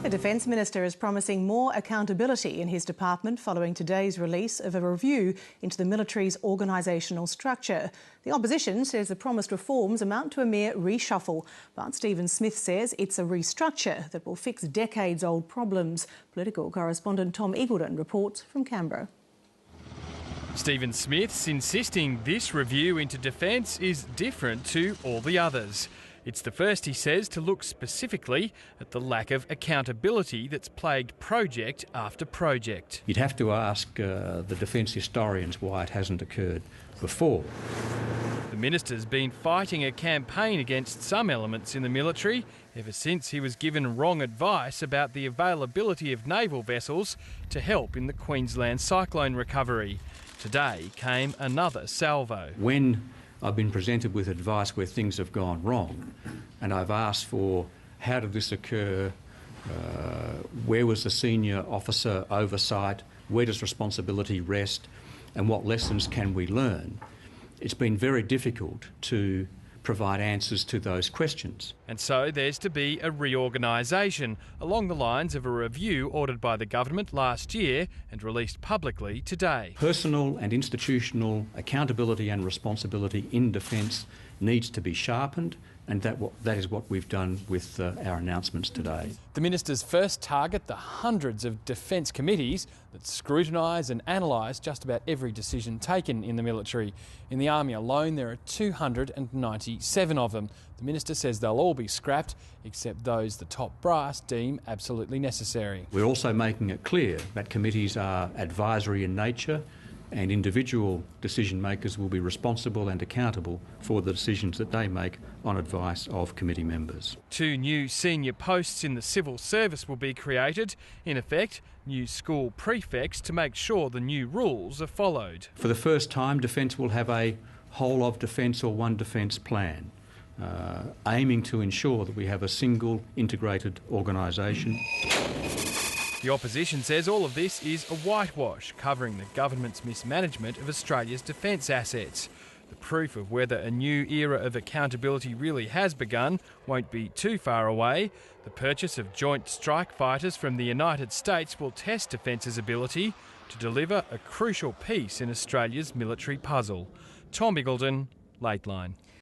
The Defence Minister is promising more accountability in his department following today's release of a review into the military's organisational structure. The opposition says the promised reforms amount to a mere reshuffle, but Stephen Smith says it's a restructure that will fix decades-old problems. Political correspondent Tom Eagleton reports from Canberra. Stephen Smith's insisting this review into defence is different to all the others. It's the first, he says, to look specifically at the lack of accountability that's plagued project after project. You'd have to ask the defence historians why it hasn't occurred before. The minister's been fighting a campaign against some elements in the military ever since he was given wrong advice about the availability of naval vessels to help in the Queensland cyclone recovery. Today came another salvo. When I've been presented with advice where things have gone wrong, and I've asked for how did this occur, where was the senior officer oversight, where does responsibility rest, and what lessons can we learn, it's been very difficult to provide answers to those questions. And so there's to be a reorganisation along the lines of a review ordered by the government last year and released publicly today. Personal and institutional accountability and responsibility in defence needs to be sharpened, and that is what we've done with our announcements today. The ministers first target the hundreds of defence committees that scrutinise and analyse just about every decision taken in the military. In the Army alone, there are 297 of them. The minister says they'll all be scrapped, except those the top brass deem absolutely necessary. We're also making it clear that committees are advisory in nature, and individual decision makers will be responsible and accountable for the decisions that they make on advice of committee members. 2 new senior posts in the civil service will be created. In effect, new school prefects to make sure the new rules are followed. For the first time, Defence will have a whole of defence or one defence plan, aiming to ensure that we have a single integrated organisation. The opposition says all of this is a whitewash, covering the government's mismanagement of Australia's defence assets. The proof of whether a new era of accountability really has begun won't be too far away. The purchase of joint strike fighters from the United States will test Defence's ability to deliver a crucial piece in Australia's military puzzle. Tom Eagleton, Lateline.